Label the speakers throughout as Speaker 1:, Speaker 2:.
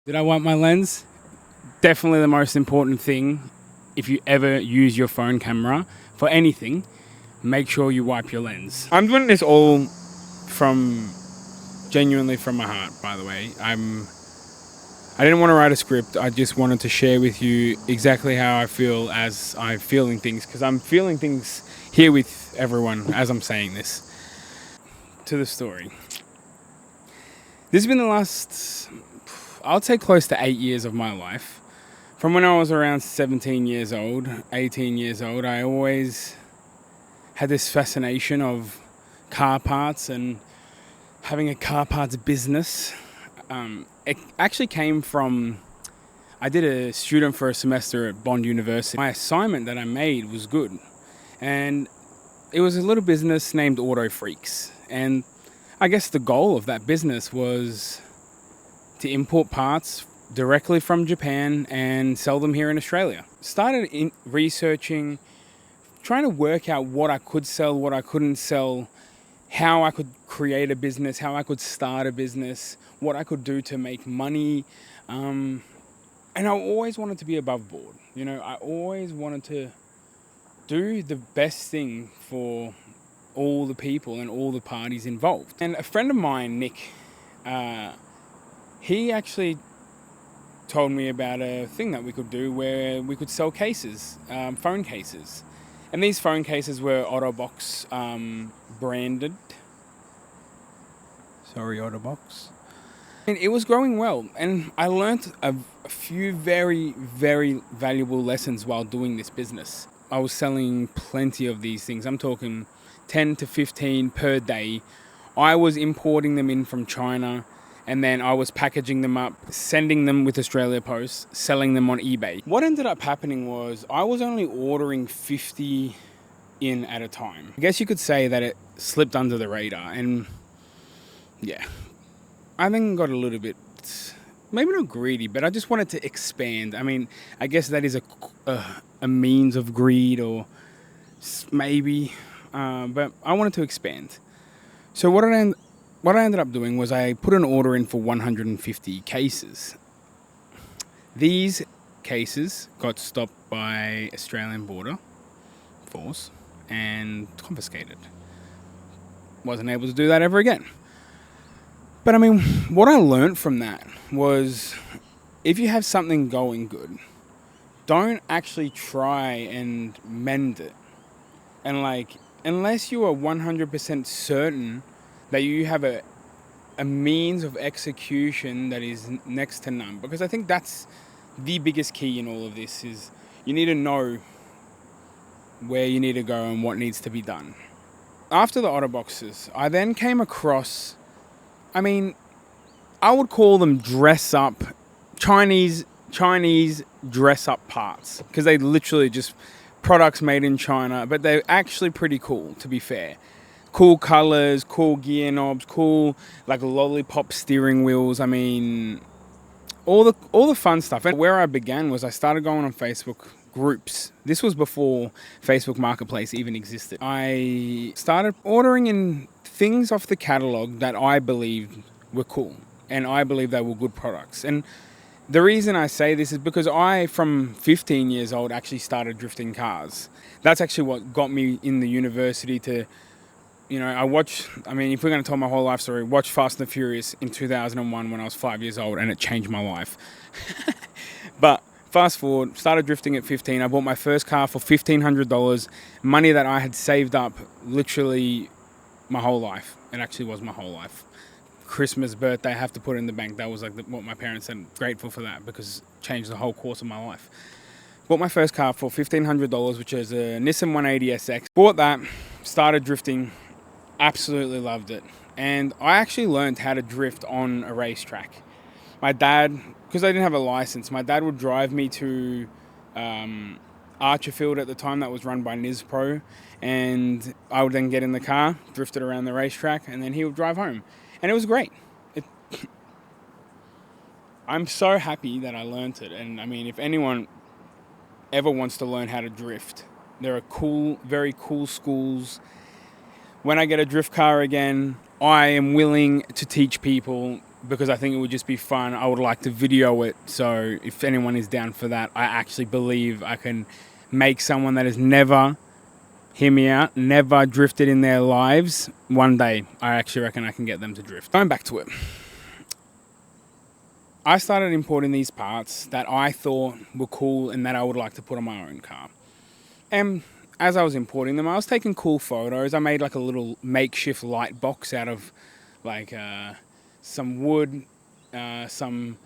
Speaker 1: Did I wipe my lens? Definitely the most important thing. If you ever use your phone camera for anything, make sure you wipe your lens. I'm doing this all from genuinely from my heart, by the way. I didn't want to write a script. I just wanted to share with you exactly how I feel as I'm feeling things, because I'm feeling things here with everyone as I'm saying this. To the story. This has been the last, I'll say, close to 8 years of my life. From when I was around 17 years old, 18 years old, I always had this fascination of car parts and having a car parts business. It actually came from, I did a student for a semester at Bond University. My assignment that I made was good. And it was a little business named Auto Freaks. And I guess the goal of that business was to import parts directly from Japan and sell them here in Australia. Started researching, trying to work out what I could sell, what I couldn't sell, how I could create a business, how I could start a business, what I could do to make money. And I always wanted to be above board. I always wanted to do the best thing for all the people and all the parties involved. And a friend of mine, Nick, he actually told me about a thing that we could do where we could sell cases, phone cases. And these phone cases were Ottobox branded. Sorry, Ottobox. And it was growing well. And I learned a few very, very valuable lessons while doing this business. I was selling plenty of these things. I'm talking 10 to 15 per day. I was importing them in from China, and then I was packaging them up, sending them with Australia Post, selling them on eBay. What ended up happening was I was only ordering 50 in at a time. I guess you could say that it slipped under the radar, and yeah, I then got a little bit, maybe not greedy, but I just wanted to expand. I mean, I guess that is a means of greed, or maybe, but I wanted to expand. So what I ended up doing was I put an order in for 150 cases. These cases got stopped by Australian Border Force and confiscated. Wasn't able to do that ever again. But I mean, what I learned from that was, if you have something going good, don't actually try and mend it. And unless you are 100% certain that you have a means of execution that is next to none. Because I think that's the biggest key in all of this, is you need to know where you need to go and what needs to be done. After the Otterboxes, I then came across, I would call them dress up, Chinese dress up parts, because they literally just products made in China, but they're actually pretty cool, to be fair. Cool colors, cool gear knobs, cool lollipop steering wheels. I mean, all the fun stuff. And where I began was I started going on Facebook groups. This was before Facebook Marketplace even existed. I started ordering in things off the catalog that I believed were cool, and I believed they were good products. And the reason I say this is because I, from 15 years old, actually started drifting cars. That's actually what got me in the university to, if we're going to tell my whole life story, watch Fast and the Furious in 2001 when I was 5 years old, and it changed my life. But fast forward, started drifting at 15. I bought my first car for $1,500, money that I had saved up literally my whole life. It actually was my whole life. Christmas, birthday, I have to put it in the bank. That was what my parents said. Grateful for that, because it changed the whole course of my life. Bought my first car for $1,500, which is a Nissan 180SX. Bought that, started drifting, absolutely loved it. And I actually learned how to drift on a racetrack. My dad, because I didn't have a license, my dad would drive me to Archerfield at the time, that was run by Nispro, and I would then get in the car, drift it around the racetrack, and then he would drive home. And it was great. I'm so happy that I learned it. And if anyone ever wants to learn how to drift, there are very cool schools. When I get a drift car again, I am willing to teach people because I think it would just be fun. I would like to video it, so if anyone is down for that, I actually believe I can make someone that has never, hear me out, never drifted in their lives, one day, I actually reckon I can get them to drift. Going back to it, I started importing these parts that I thought were cool and that I would like to put on my own car. And as I was importing them, I was taking cool photos. I made like a little makeshift light box out of like some wood, some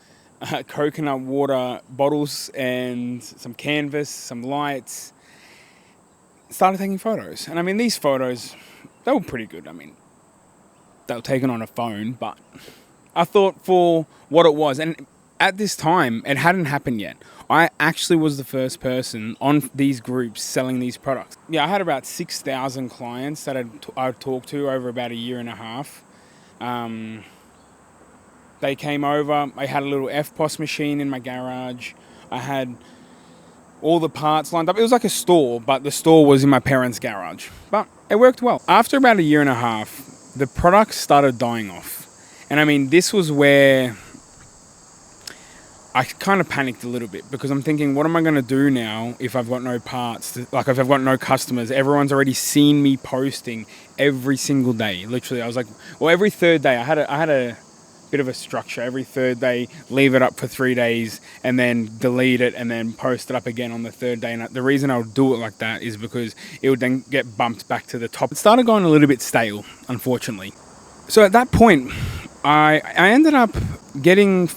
Speaker 1: coconut water bottles, and some canvas, some lights. Started taking photos. And I mean, these photos, they were pretty good. I mean, they were taken on a phone, but I thought for what it was, and at this time, it hadn't happened yet. I actually was the first person on these groups selling these products. Yeah, I had about 6,000 clients that I'd talked to over about a year and a half. They came over. I had a little FPOS machine in my garage. I had all the parts lined up. It was like a store, but the store was in my parents' garage. But it worked well. After about a year and a half, the products started dying off. And I mean, this was where I kind of panicked a little bit, because I'm thinking, what am I going to do now if I've got no parts? If I've got no customers, everyone's already seen me posting every single day. Literally, I was like, well, every third day, I had a bit of a structure. Every third day, leave it up for 3 days and then delete it and then post it up again on the third day. And the reason I would do it like that is because it would then get bumped back to the top. It started going a little bit stale, unfortunately. So at that point, I ended up getting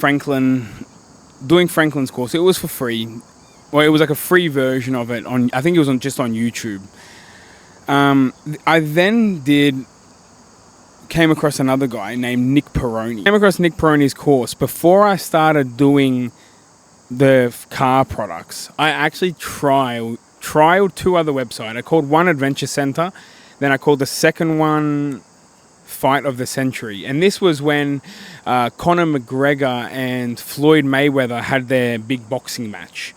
Speaker 1: doing Franklin's course. It was for free. Well, it was like a free version of it I think it was just on YouTube. I then came across another guy named Nick Peroni. I came across Nick Peroni's course before I started doing the car products. I actually trialed 2 other websites. I called one Adventure Center, then I called the second one Fight of the Century. And this was when Conor McGregor and Floyd Mayweather had their big boxing match.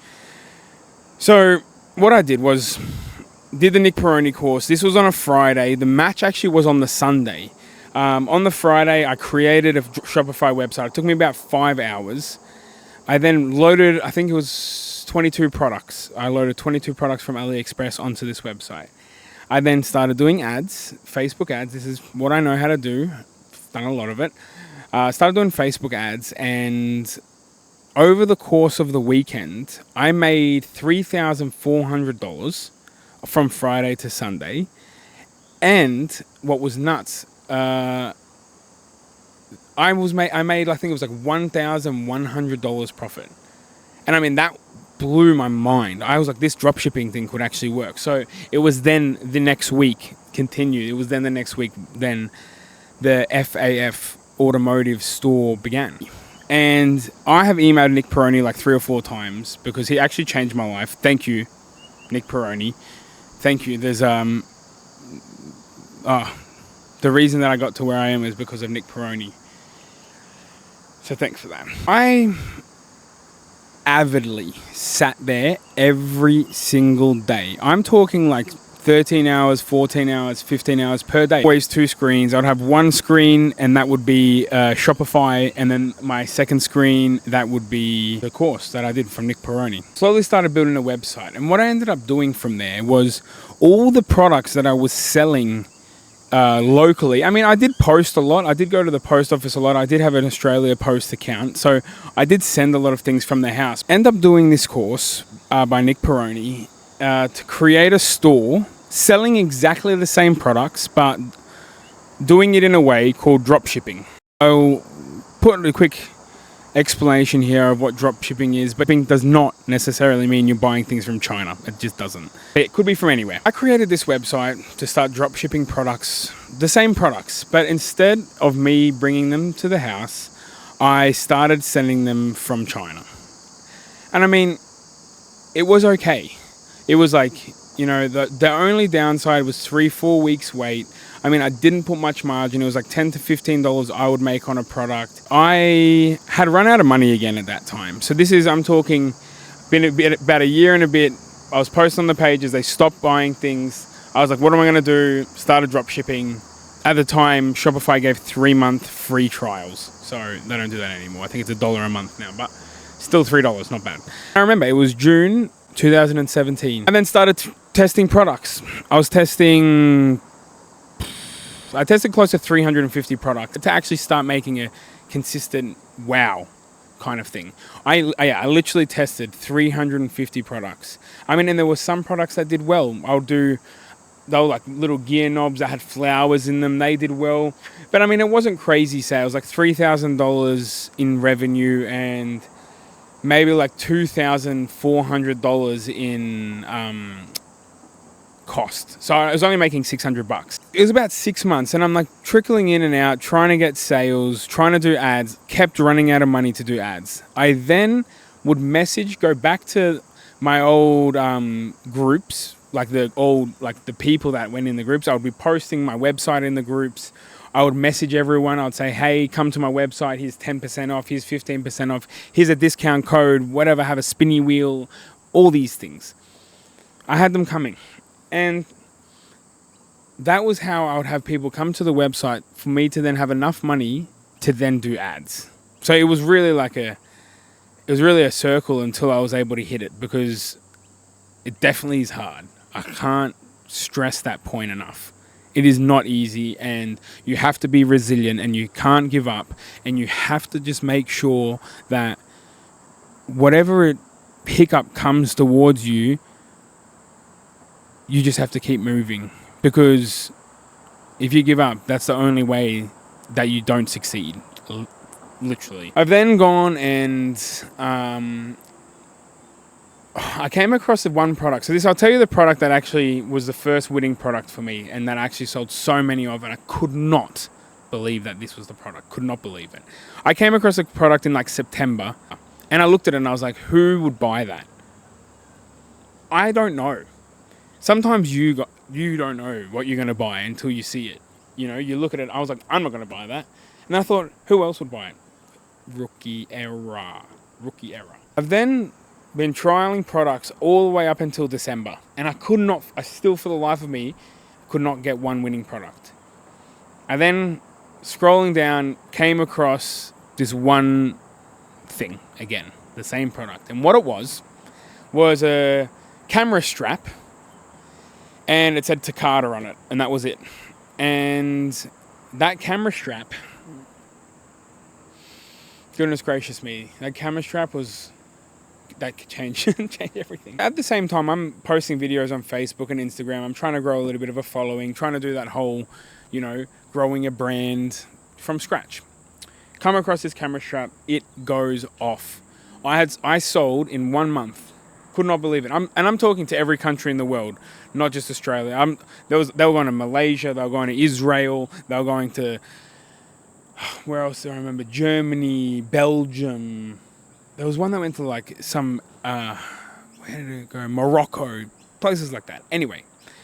Speaker 1: So what I did was did the Nick Peroni course. This was on a Friday. The match actually was on the Sunday. On the Friday, I created a Shopify website. It took me about 5 hours. I then loaded, I think it was 22 products. I loaded 22 products from AliExpress onto this website. I then started doing ads, Facebook ads. This is what I know how to do. I've done a lot of it. Started doing Facebook ads, and over the course of the weekend, I made $3,400 from Friday to Sunday. And what was nuts, I made, I think it was like $1,100 profit. And I mean, that blew my mind. I was like, this dropshipping thing could actually work. So it was then the next week continued. It was then the next week, then the FAF Automotive store began. And I have emailed Nick Peroni like 3 or 4 times because he actually changed my life. Thank you, Nick Peroni. Thank you. There's the reason that I got to where I am is because of Nick Peroni. So thanks for that. I avidly sat there every single day. I'm talking like 13 hours, 14 hours, 15 hours per day. Always 2 screens. I'd have one screen and that would be Shopify, and then my second screen, that would be the course that I did from Nick Peroni. Slowly started building a website, and what I ended up doing from there was all the products that I was selling locally. I mean, I did post a lot. I did go to the post office a lot. I did have an Australia Post account, so I did send a lot of things from the house. End up doing this course by Nick Peroni to create a store selling exactly the same products, but doing it in a way called dropshipping. I'll put a quick explanation here of what dropshipping is, but it does not necessarily mean you're buying things from China. It just doesn't. It could be from anywhere. I created this website to start dropshipping products, the same products, but instead of me bringing them to the house, I started sending them from China. And I mean, it was okay. It was like, you know, the only downside was 3-4 weeks wait. I mean, I didn't put much margin. It was like $10 to $15 I would make on a product. I had run out of money again at that time. So this is, I'm talking, about a year and a bit. I was posting on the pages. They stopped buying things. I was like, what am I going to do? Started drop shipping. At the time, Shopify gave 3-month free trials. So they don't do that anymore. I think it's $1 a month now, but still $3, not bad. I remember it was June 2017. I then started testing products. I tested close to 350 products to actually start making a consistent wow kind of thing. I literally tested 350 products. I mean, and there were some products that did well. They were like little gear knobs that had flowers in them. They did well. But I mean, it wasn't crazy sales, like $3,000 in revenue and maybe like $2,400 in cost. So I was only making $600. It was about 6 months and I'm like trickling in and out, trying to get sales, trying to do ads, kept running out of money to do ads. I then would go back to my old groups, like the people that went in the groups. I would be posting my website in the groups. I would message everyone. I'd say, hey, come to my website. Here's 10% off. Here's 15% off. Here's a discount code, whatever, have a spinny wheel, all these things. I had them coming. And that was how I would have people come to the website for me to then have enough money to then do ads. So it was really a circle until I was able to hit it, because it definitely is hard. I can't stress that point enough. It is not easy, and you have to be resilient, and you can't give up, and you have to just make sure that whatever hiccup comes towards you, you just have to keep moving, because if you give up, that's the only way that you don't succeed, literally. I've then gone and I came across the one product. So I'll tell you the product that actually was the first winning product for me, and that I actually sold so many of, and I could not believe that this was the product. Could not believe it. I came across a product in like September, and I looked at it and I was like, who would buy that? I don't know. Sometimes you don't know what you're going to buy until you see it. You know, you look at it, I was like, I'm not going to buy that. And I thought, who else would buy it? Rookie error. I've then been trialing products all the way up until December, and I still for the life of me, could not get one winning product. I then, scrolling down, came across this one thing again, the same product. And what it was a camera strap, and it said Takata on it, and that was it. And that camera strap, goodness gracious me, that could change everything. At the same time, I'm posting videos on Facebook and Instagram. I'm trying to grow a little bit of a following, trying to do that whole, growing a brand from scratch. Come across this camera strap, it goes off. I sold in 1 month. Could not believe it. I'm talking to every country in the world, not just Australia. They were going to Malaysia, they were going to Israel, they were going to, where else do I remember? Germany, Belgium. There was one that went to like some, where did it go? Morocco, places like that. Anyway,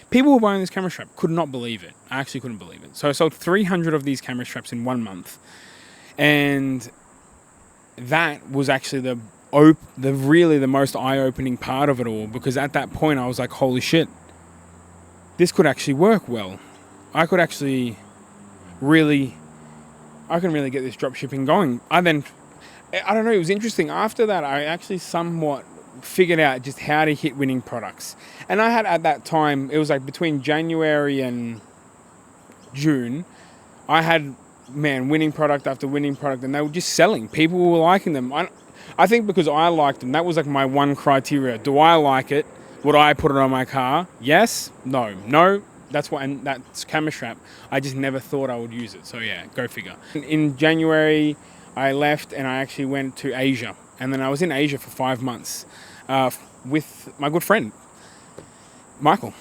Speaker 1: people were buying this camera strap. Could not believe it. I actually couldn't believe it. So I sold 300 of these camera straps in 1 month. And that was actually the most eye-opening part of it all, because at that point I was like, holy shit, this could actually work well. I can really get this dropshipping going. I don't know, it was interesting. After that, I actually somewhat figured out just how to hit winning products. And I had, at that time, it was like between January and June, I had, winning product after winning product, and they were just selling. People were liking them. I think because I liked them, that was like my one criteria. Do I like it? Would I put it on my car? Yes? No. That's why, and that's camera strap. I just never thought I would use it. So yeah, go figure. In January, I left and I actually went to Asia. And then I was in Asia for 5 months with my good friend, Michael.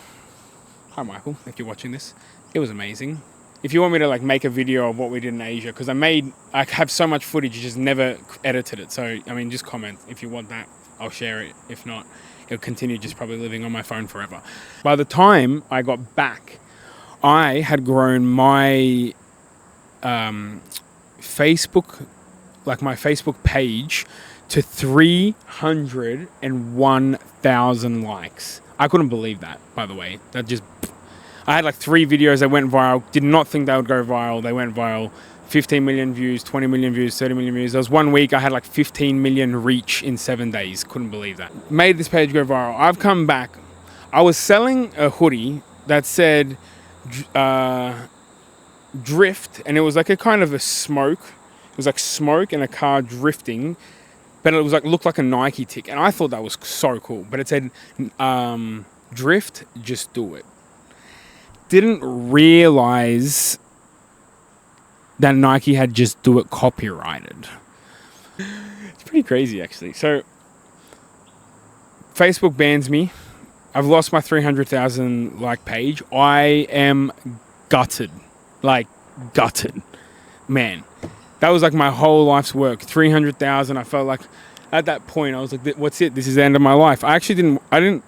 Speaker 1: Hi, Michael, if you're watching this. It was amazing. If you want me to make a video of what we did in Asia, because I have so much footage, just never edited it. So, just comment. If you want that, I'll share it. If not, it'll continue just probably living on my phone forever. By the time I got back, I had grown my Facebook, my Facebook page, to 301,000 likes. I couldn't believe that, by the way. I had like 3 videos that went viral. Did not think they would go viral. They went viral. 15 million views, 20 million views, 30 million views. There was 1 week I had like 15 million reach in 7 days. Couldn't believe that. Made this page go viral. I've come back. I was selling a hoodie that said drift, and it was like a kind of a smoke. It was like smoke and a car drifting, but it was like looked like a Nike tick, and I thought that was so cool. But it said drift, just do it. Didn't realize that Nike had just do it copyrighted. It's pretty crazy, actually. So Facebook bans me. I've lost my 300,000 like page. I am gutted. Like, gutted. Man, that was like my whole life's work. 300,000. I felt like at that point I was like, what's it? This is the end of my life. I didn't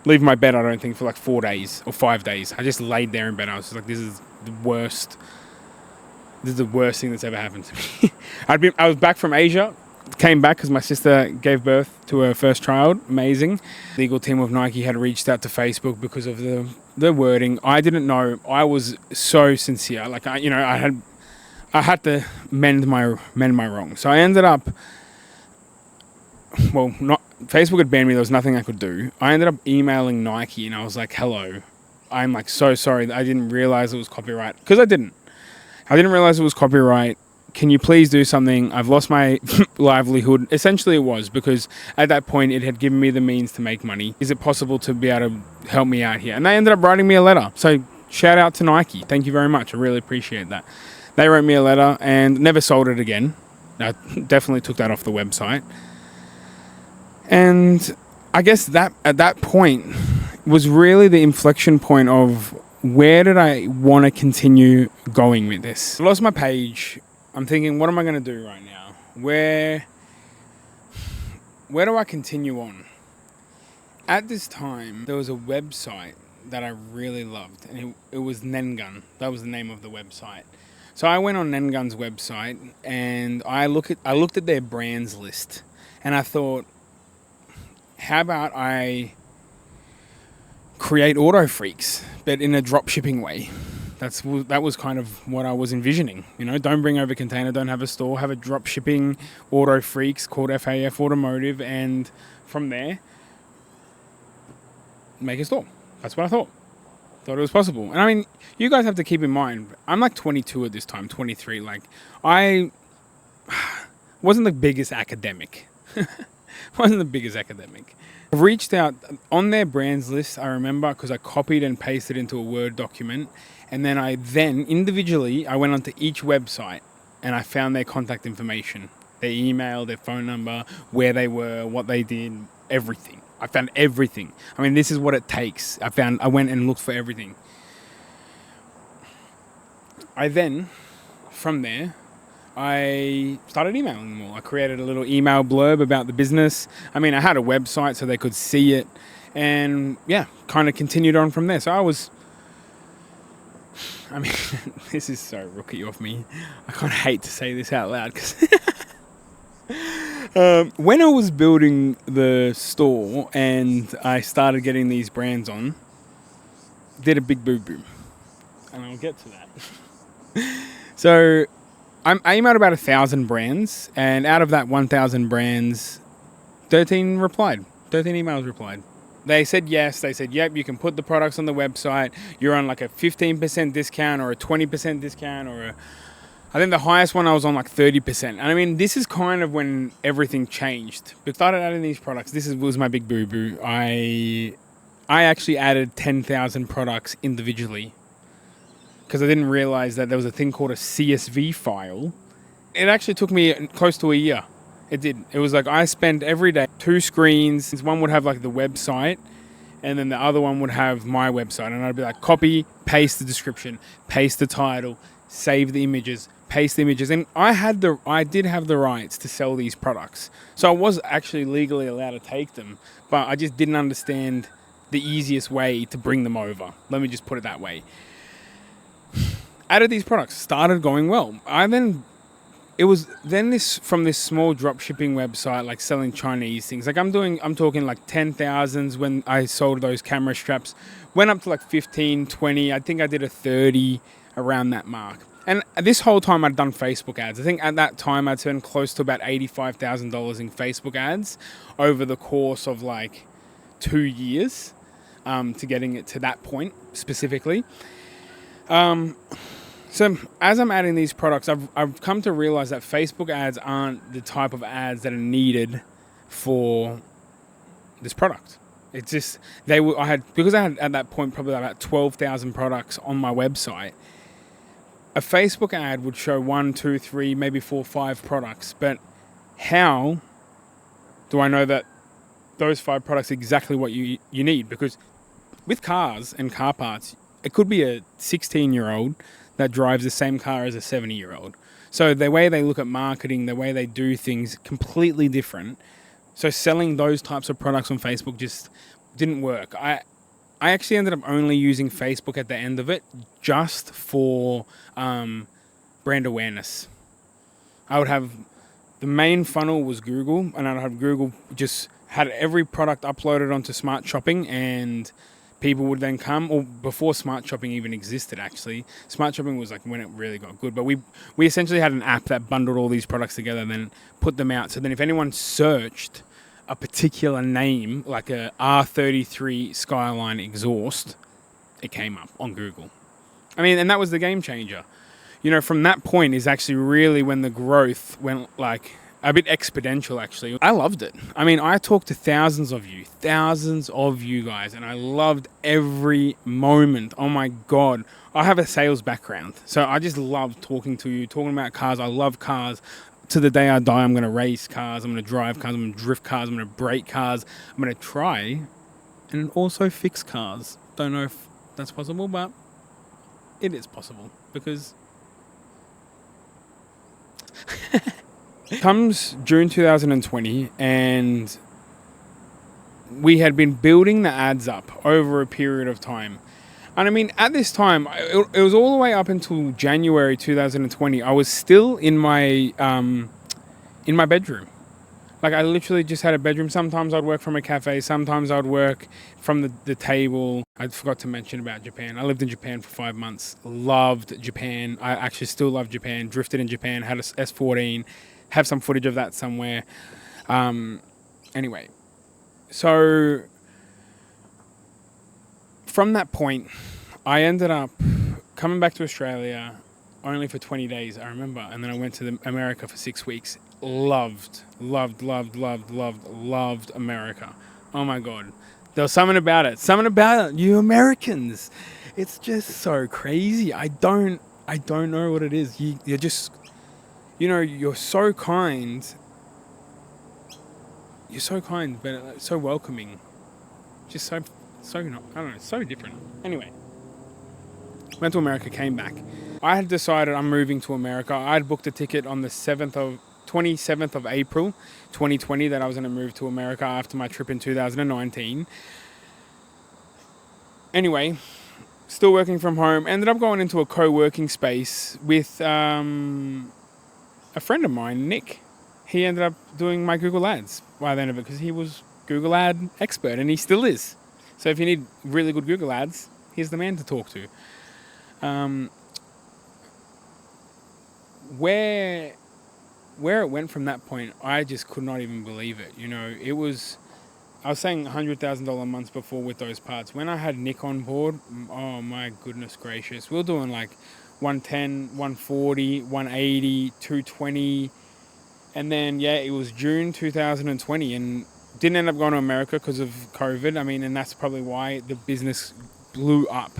Speaker 1: leave my bed, I don't think, for like 4 days or 5 days. I just laid there in bed. I was just like, this is the worst thing that's ever happened to me. I was back from Asia, came back because my sister gave birth to her first child. Amazing. The legal team of Nike had reached out to Facebook because of the wording. I didn't know. I was so sincere. Like I had to mend my wrong. So I ended up, Facebook had banned me. There was nothing I could do. I ended up emailing Nike and I was like, hello, I'm like so sorry. I didn't realize it was copyright, because I didn't realize it was copyright. Can you please do something? I've lost my livelihood. Essentially it was, because at that point it had given me the means to make money. Is it possible to be able to help me out here? And they ended up writing me a letter. So shout out to Nike. Thank you very much. I really appreciate that. They wrote me a letter and never sold it again. I definitely took that off the website. And I guess that at that point was really the inflection point of where did I want to continue going with this. I lost my page. I'm thinking, what am I going to do right now? Where do I continue on? At this time, there was a website that I really loved, and it was Nengun. That was the name of the website. So I went on Nengun's website and I looked at their brands list, and I thought, how about I create auto freaks, but in a drop shipping way? That was kind of what I was envisioning. Don't bring over container, don't have a store, have a drop shipping auto freaks called FAF Automotive, and from there, make a store. That's what I thought. Thought it was possible. And I mean, you guys have to keep in mind, I'm like 22 at this time, 23. Like, I wasn't the biggest academic. I've reached out on their brands list, I remember, because I copied and pasted into a Word document. And then I individually went onto each website and I found their contact information, their email, their phone number, where they were, what they did, everything. I found everything. I mean, this is what it takes. I went and looked for everything. From there, I started emailing them all. I created a little email blurb about the business. I mean, I had a website so they could see it. And yeah, kind of continued on from there. So this is so rookie of me. I kind of hate to say this out loud because when I was building the store and I started getting these brands on, did a big boo-boo. And I'll get to that. So I emailed about 1,000 brands, and out of that 1,000 brands, 13 emails replied. They said yes. They said, yep, you can put the products on the website. You're on like a 15% discount or a 20% discount I think the highest one I was on like 30%. And I mean, this is kind of when everything changed. We started adding these products. Was my big boo-boo. I actually added 10,000 products individually because I didn't realize that there was a thing called a CSV file. It actually took me close to a year. It did. It was like I spent every day 2 screens. One would have like the website and then the other one would have my website. And I'd be like, copy, paste the description, paste the title, save the images, paste the images. And I did have the rights to sell these products. So I was actually legally allowed to take them, but I just didn't understand the easiest way to bring them over. Let me just put it that way. Added these products, started going well. I then it was then this from this small drop shipping website, like selling Chinese things. Like I'm talking like 10,000s when I sold those camera straps. Went up to like 15, 20. I think I did a 30 around that mark. And this whole time I'd done Facebook ads. I think at that time I'd spent close to about $85,000 in Facebook ads over the course of like 2 years to getting it to that point specifically. So as I'm adding these products, I've come to realize that Facebook ads aren't the type of ads that are needed for this product. It's just I had at that point probably about 12,000 products on my website. A Facebook ad would show 1, 2, 3, maybe 4, 5 products, but how do I know that those 5 products are exactly what you need? Because with cars and car parts, it could be a 16-year-old that drives the same car as a 70-year-old. So the way they look at marketing, the way they do things, completely different. So selling those types of products on Facebook just didn't work. I actually ended up only using Facebook at the end of it just for brand awareness. I would have the main funnel was Google, and I'd have Google just had every product uploaded onto Smart Shopping, and people would then come, or before Smart Shopping even existed actually. Smart Shopping was like when it really got good, but we essentially had an app that bundled all these products together and then put them out. So then if anyone searched a particular name, like a R33 Skyline exhaust, it came up on Google. I mean, and that was the game changer. You know, from that point is actually really when the growth went like a bit exponential, actually. I loved it. I mean, I talked to thousands of you guys, and I loved every moment. Oh my God. I have a sales background, so I just love talking to you, talking about cars. I love cars. To the day I die, I'm going to race cars, I'm going to drive cars, I'm going to drift cars, I'm going to brake cars. I'm going to try and also fix cars. Don't know if that's possible, but it is possible because comes June 2020, and we had been building the ads up over a period of time. And I mean, at this time, it was all the way up until January 2020. I was still in my bedroom. Like, I literally just had a bedroom. Sometimes I'd work from a cafe. Sometimes I'd work from the table. I forgot to mention about Japan. I lived in Japan for 5 months. Loved Japan. I actually still love Japan. Drifted in Japan. Had a S14. Have some footage of that somewhere. Anyway. So from that point, I ended up coming back to Australia only for 20 days, I remember. And then I went to America for 6 weeks. Loved America. Oh my God. There was something about it. You Americans. It's just so crazy. I don't know what it is. You're just, you're so kind. You're so kind, but so welcoming. Just so not, I don't know, so different. Anyway, went to America, came back. I had decided I'm moving to America. I had booked a ticket on the 27th of April 2020 that I was going to move to America after my trip in 2019. Anyway, still working from home. Ended up going into a co-working space with a friend of mine, Nick. He ended up doing my Google ads by the end of it because he was Google ad expert, and he still is. So if you need really good Google ads, he's the man to talk to. Where it went from that point, I just could not even believe it. It was, I was saying $100,000 months before with those parts. When I had Nick on board, oh my goodness gracious, we were doing like 110, 140, 180, 220. And then, it was June 2020, and didn't end up going to America because of COVID. I mean, and that's probably why the business blew up.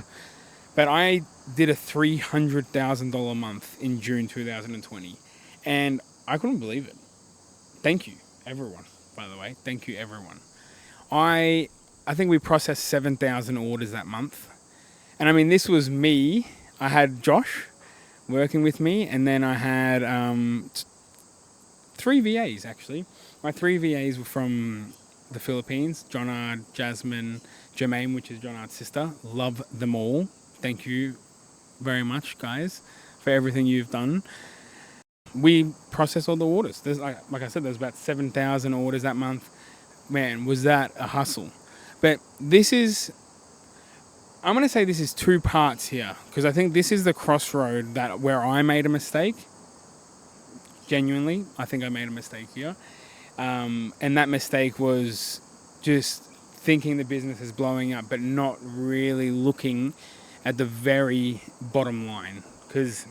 Speaker 1: But I did a $300,000 month in June 2020, and I couldn't believe it. Thank you, everyone, by the way. Thank you, everyone. I think we processed 7,000 orders that month. And I mean, this was me. I had Josh working with me, and then I had 3 VAs, actually. My 3 VAs were from the Philippines, Jonard, Jasmine, Jermaine, which is Jonard's sister. Love them all. Thank you very much, guys, for everything you've done. We process all the orders. There's like I said, there's about 7,000 orders that month. Man, was that a hustle. But I'm going to say this is two parts here, because I think this is the crossroad where I made a mistake. Genuinely, I think I made a mistake here. And that mistake was just thinking the business is blowing up, but not really looking at the very bottom line, because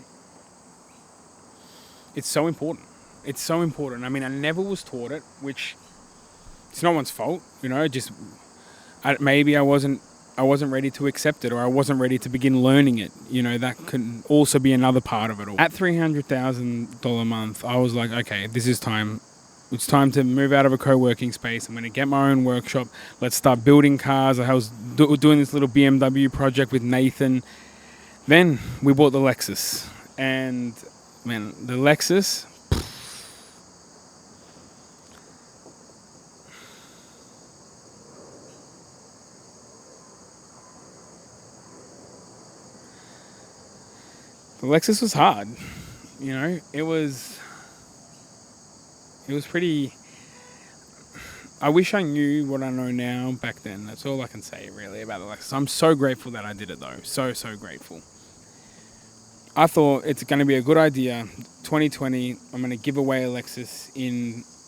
Speaker 1: it's so important. It's so important. I mean, I never was taught it, which it's no one's fault, just maybe I wasn't ready to accept it, or I wasn't ready to begin learning it. That could also be another part of it all. At $300,000 a month, I was like, okay, this is time. It's time to move out of a co-working space. I'm going to get my own workshop. Let's start building cars. I was doing this little BMW project with Nathan. Then we bought the Lexus. And, man, the Lexus... The Lexus was hard. It was pretty... I wish I knew what I know now back then. That's all I can say, really, about the Lexus. I'm so grateful that I did it, though. So, so grateful. I thought it's going to be a good idea. 2020, I'm going to give away a Lexus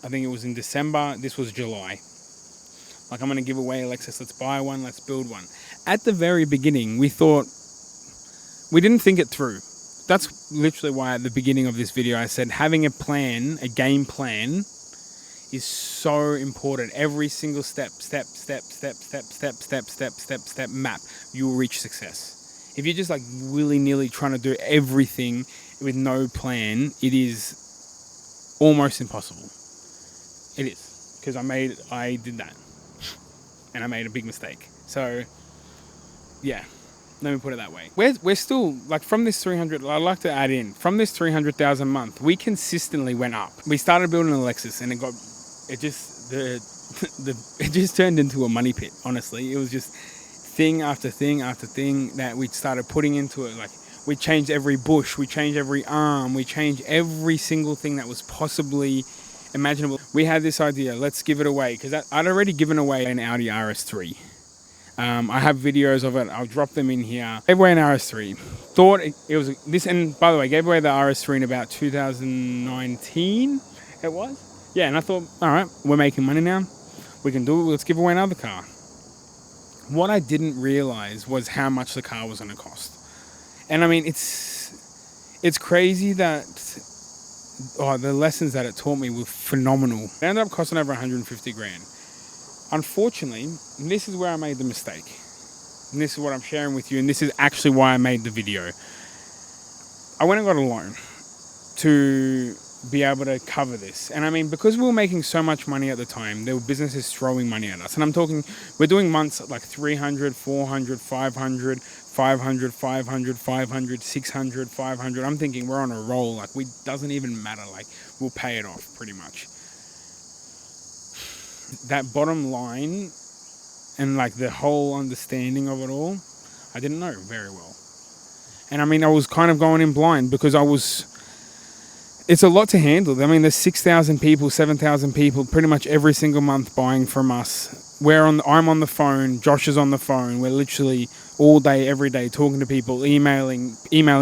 Speaker 1: I think it was in December. This was July. Like, I'm going to give away a Lexus. Let's buy one. Let's build one. At the very beginning, we didn't think it through. That's literally why at the beginning of this video I said having a plan, a game plan, is so important. Every single step map, you will reach success. If you're just like willy-nilly trying to do everything with no plan, it is almost impossible. It is, because I did that, and I made a big mistake. So, yeah. Let me put it that way. We're still, like, from this 300, I'd like to add in, from this 300,000 a month, we consistently went up. We started building a Lexus, and it just turned into a money pit, honestly. It was just thing after thing after thing that we started putting into it. Like, we changed every bush, we changed every arm, we changed every single thing that was possibly imaginable. We had this idea, let's give it away, because I'd already given away an Audi RS3. I have videos of it. I'll drop them in here. Gave away an RS3. Thought it was this, and by the way, gave away the RS3 in about 2019. It was? Yeah, and I thought, all right, we're making money now. We can do it. Let's give away another car. What I didn't realize was how much the car was going to cost. And I mean, it's crazy that the lessons that it taught me were phenomenal. It ended up costing over 150 grand. Unfortunately, this is where I made the mistake. And this is what I'm sharing with you, and this is actually why I made the video. I went and got a loan to be able to cover this. And I mean, because we were making so much money at the time, there were businesses throwing money at us. And I'm talking, we're doing months at like 300, 400, 500, 500, 500, 500, 600, 500. I'm thinking we're on a roll. Like, doesn't even matter. Like, we'll pay it off pretty much. That bottom line and like the whole understanding of it all, I didn't know very well. And I mean, I was kind of going in blind because it's a lot to handle. I mean, there's 6,000 people, 7,000 people pretty much every single month buying from us. I'm on the phone, Josh is on the phone. We're literally all day, every day talking to people, emailing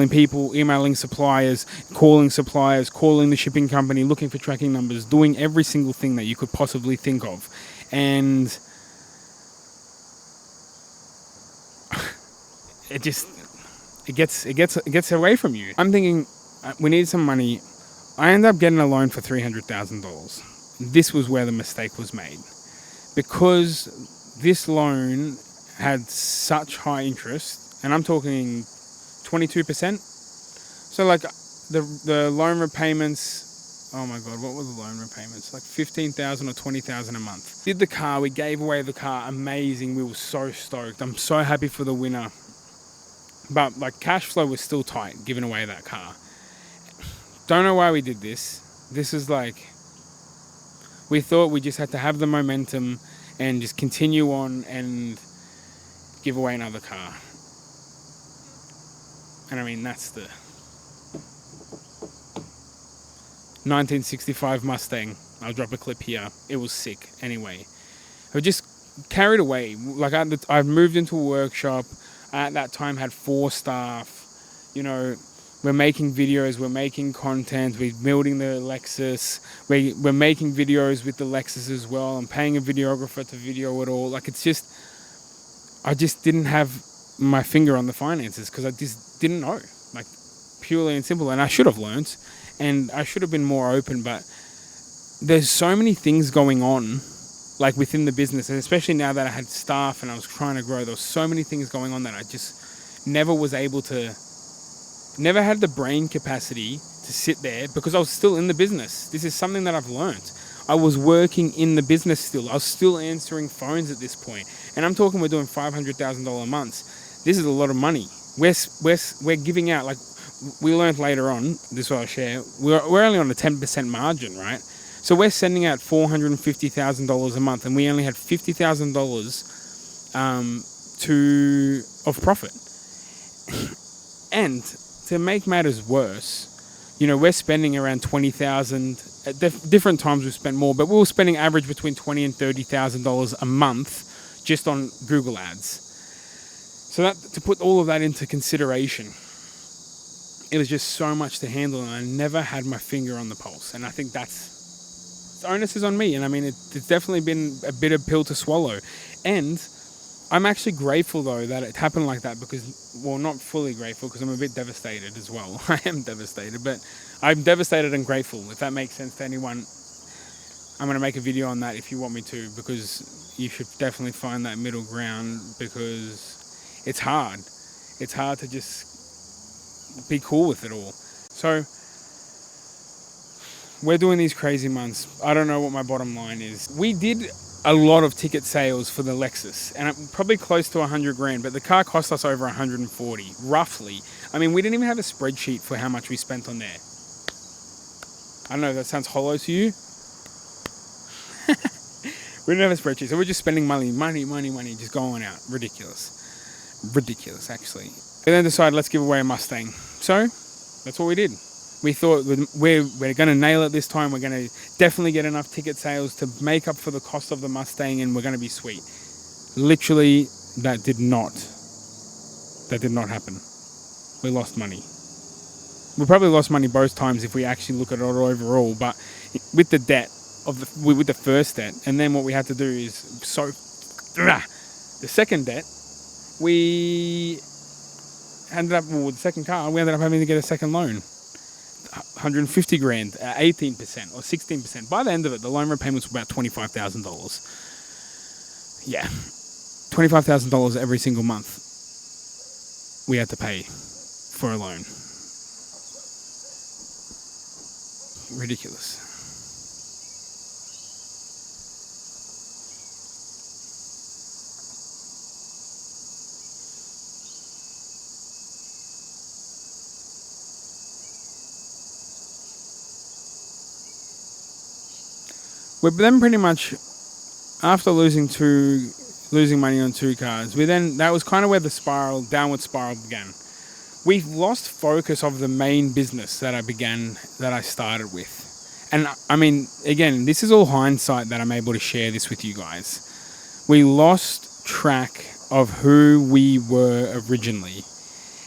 Speaker 1: people, emailing suppliers, calling the shipping company, looking for tracking numbers, doing every single thing that you could possibly think of. And it gets away from you. I'm thinking, we need some money. I ended up getting a loan for $300,000. This was where the mistake was made. Because this loan had such high interest, and I'm talking 22%. So like the loan repayments, oh my God, what were the loan repayments? Like $15,000 or $20,000 a month. Did the car, we gave away the car, amazing. We were so stoked. I'm so happy for the winner. But like, cash flow was still tight, giving away that car. Don't know why we did this. This is like, we thought we just had to have the momentum and just continue on and give away another car. And I mean, that's 1965 Mustang. I'll drop a clip here. It was sick. Anyway, I was just carried away. Like I moved into a workshop. I, at that time, had 4 staff. You know, we're making videos. We're making content. We're building the Lexus. We're making videos with the Lexus as well. I'm paying a videographer to video it all. Like, it's just, I just didn't have my finger on the finances because I just didn't know. Like, purely and simple. And I should have learned, and I should have been more open. But there's so many things going on, like within the business, and especially now that I had staff and I was trying to grow, there was so many things going on that I just never was able to, never had the brain capacity to sit there because I was still in the business. This is something that I've learned. I was working in the business still. I was still answering phones at this point. And I'm talking, we're doing $500,000 months. This is a lot of money. We're giving out, like we learned later on, this is what I'll share, we're only on a 10% margin, right? So we're sending out $450,000 a month, and we only had $50,000 of profit. And to make matters worse, you know, we're spending around $20,000. At different times we've spent more, but we were spending average between $20,000 and $30,000 a month just on Google Ads. So that, to put all of that into consideration, it was just so much to handle, and I never had my finger on the pulse. And I think that's, the onus is on me. And I mean, it's definitely been a bitter pill to swallow. And I'm actually grateful, though, that it happened like that because, well, not fully grateful because I'm a bit devastated as well. I am devastated, but I'm devastated and grateful, if that makes sense to anyone. I'm going to make a video on that if you want me to, because you should definitely find that middle ground, because it's hard. It's hard to just be cool with it all. So we're doing these crazy months. I don't know what my bottom line is. We did a lot of ticket sales for the Lexus, and probably close to 100 grand, but the car cost us over 140, roughly. I mean, we didn't even have a spreadsheet for how much we spent on there. I don't know if that sounds hollow to you. We didn't have a spreadsheet, so we're just spending money, just going out. Ridiculous, actually. We then decided, let's give away a Mustang. So that's what we did. We thought we're going to nail it this time. We're going to definitely get enough ticket sales to make up for the cost of the Mustang, and we're going to be sweet. Literally, that did not happen. We lost money. We probably lost money both times if we actually look at it overall, but with the debt with the first debt, and then what we had to do is, the second debt, we ended up, with the second car, we ended up having to get a second loan. 150 grand, 18% or 16%. By the end of it, the loan repayments were about $25,000. Yeah, $25,000 every single month we had to pay for a loan. Ridiculous. We're then pretty much, after losing money on 2 cars, that was kind of where the downward spiral began. We lost focus of the main business that I started with. And I mean, again, this is all hindsight that I'm able to share this with you guys. We lost track of who we were originally,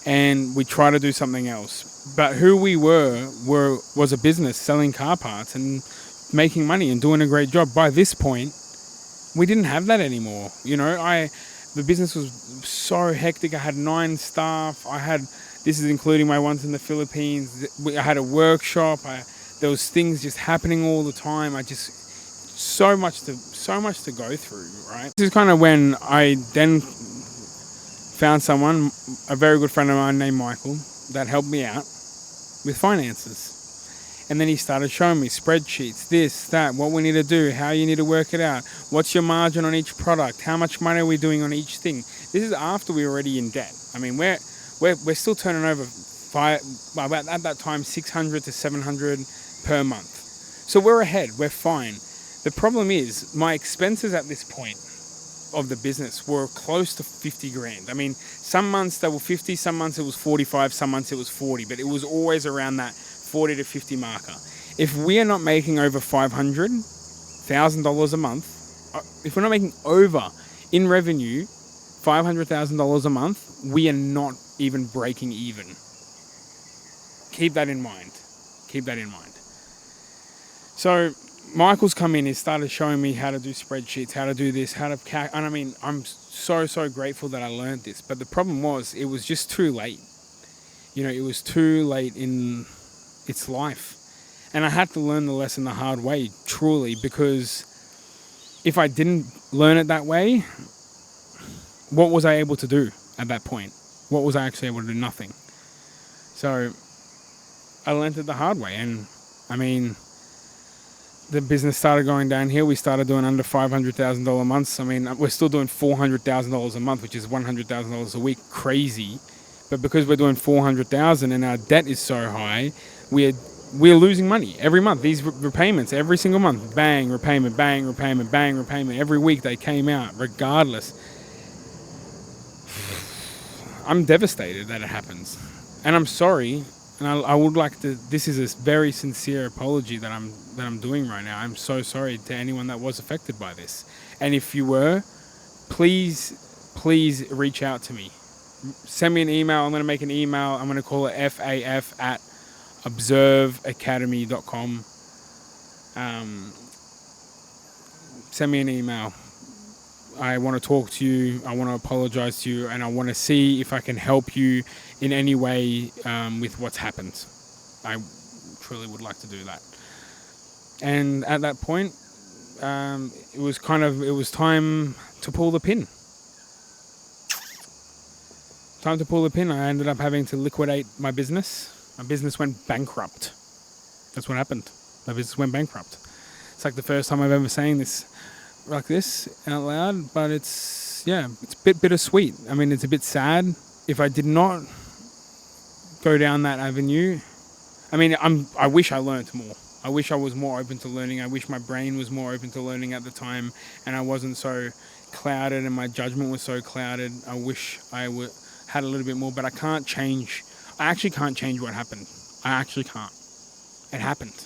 Speaker 1: and we tried to do something else. But who we was a business selling car parts and making money and doing a great job. By this point, we didn't have that anymore. You know, the business was so hectic. I had 9 staff. This is including my ones in the Philippines. I had a workshop. There was things just happening all the time. So much to go through, right? This is kind of when I then found someone, a very good friend of mine named Michael, that helped me out with finances. And then he started showing me spreadsheets, this, that, what we need to do, how you need to work it out, what's your margin on each product, how much money are we doing on each thing. This is after we were already in debt. I mean, we're still turning over about at that time 600 to 700 per month. So we're ahead. We're fine. The problem is my expenses at this point of the business were close to 50 grand. I mean, some months they were 50, some months it was 45, some months it was 40, but it was always around that 40 to 50 marker. If we are not making over $500,000 a month, if we're not making over in revenue $500,000 a month, we are not even breaking even. Keep that in mind. Keep that in mind. So Michael's come in, he started showing me how to do spreadsheets, how to do this, and I mean, I'm so grateful that I learned this. But the problem was, it was just too late. You know, it was too late in its life. And I had to learn the lesson the hard way, truly, because if I didn't learn it that way, what was I able to do at that point? What was I actually able to do? Nothing. So I learned it the hard way. And I mean, the business started going downhill. We started doing under $500,000 months. I mean, we're still doing $400,000 a month, which is $100,000 a week. Crazy. But because we're doing $400,000 and our debt is so high, we're losing money every month. These repayments every single month, bang, repayment, bang, repayment, bang, repayment. Every week they came out, regardless. I'm devastated that it happens, and I'm sorry. And I would like to. This is a very sincere apology that I'm doing right now. I'm so sorry to anyone that was affected by this. And if you were, please reach out to me. Send me an email. I'm going to make an email. I'm going to call it FAF at observeacademy.com. Send me an email. I want to talk to you. I want to apologize to you, and I want to see if I can help you in any way with what's happened. I truly would like to do that. And at that point, it was time to pull the pin. Time to pull the pin. I ended up having to liquidate my business. My business went bankrupt. That's what happened. My business went bankrupt. It's like the first time I've ever saying this like this out loud, but it's a bit bittersweet. I mean, it's a bit sad. If I did not go down that avenue, I mean, I wish I learned more. I wish I was more open to learning. I wish my brain was more open to learning at the time, and I wasn't so clouded and my judgment was so clouded. I wish I had a little bit more, but I can't change. I actually can't change what happened. I actually can't. It happened.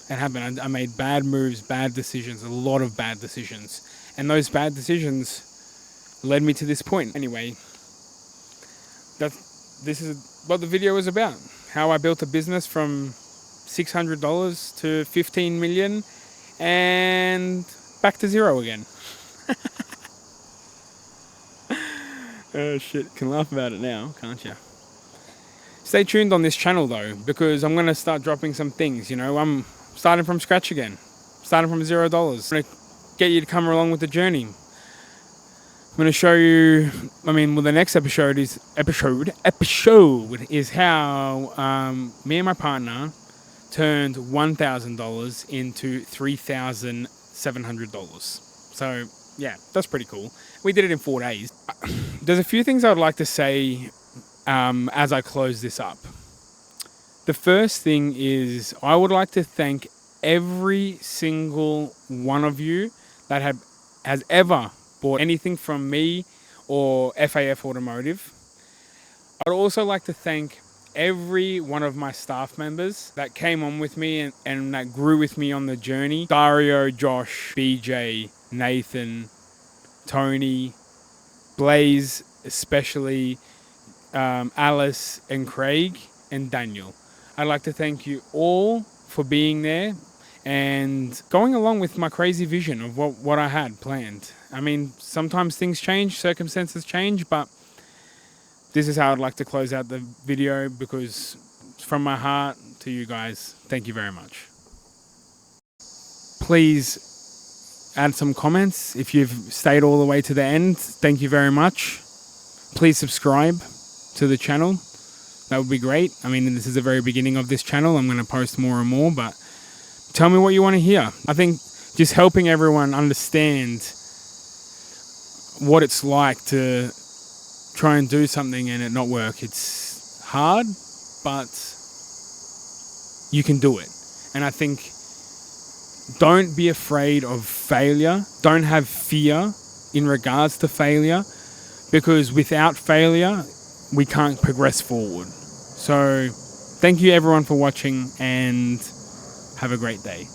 Speaker 1: It happened. I made bad moves, bad decisions, a lot of bad decisions. And those bad decisions led me to this point. Anyway, this is what the video was about. How I built a business from $600 to $15 million and back to zero again. Oh shit, can laugh about it now, can't you? Stay tuned on this channel though, because I'm going to start dropping some things, you know. I'm starting from scratch again, starting from $0. I'm going to get you to come along with the journey. I'm going to show you, the next episode is how me and my partner turned $1,000 into $3,700. So yeah, that's pretty cool. We did it in 4 days. There's a few things I would like to say as I close this up. The first thing is I would like to thank every single one of you that has ever bought anything from me or FAF Automotive. I'd also like to thank every one of my staff members that came on with me and that grew with me on the journey. Dario, Josh, BJ, Nathan, Tony, Blaze, especially Alice and Craig and Daniel. I'd like to thank you all for being there and going along with my crazy vision of what I had planned. I mean, sometimes things change, circumstances change, but this is how I'd like to close out the video, because from my heart to you guys, thank you very much. Please add some comments. If you've stayed all the way to the end, thank you very much. Please subscribe to the channel. That would be great. I mean, this is the very beginning of this channel. I'm going to post more and more, but tell me what you want to hear. I think just helping everyone understand what it's like to try and do something and it not work. It's hard, but you can do it. And I think don't be afraid of failure. Don't have fear in regards to failure, because without failure, we can't progress forward. So thank you everyone for watching, and Have a great day.